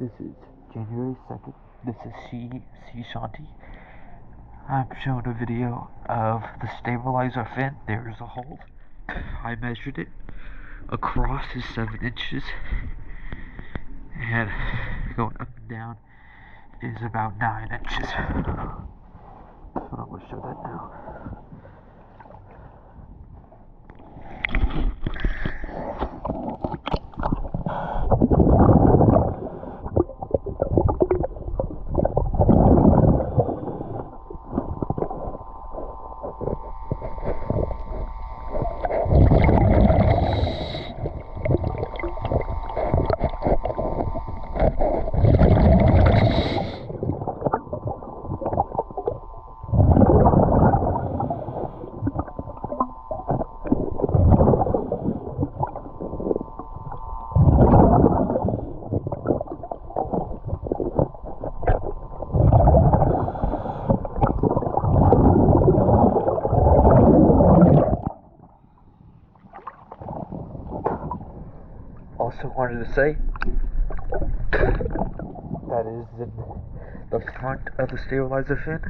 This is January 2nd. This is Sea Shanti. I'm showing a video of the stabilizer fin. There's a hole. I measured it. Across is 7 inches. And going up and down is about 9 inches. So I'm going to show that now. Also wanted to say that is the front of the stabilizer fin.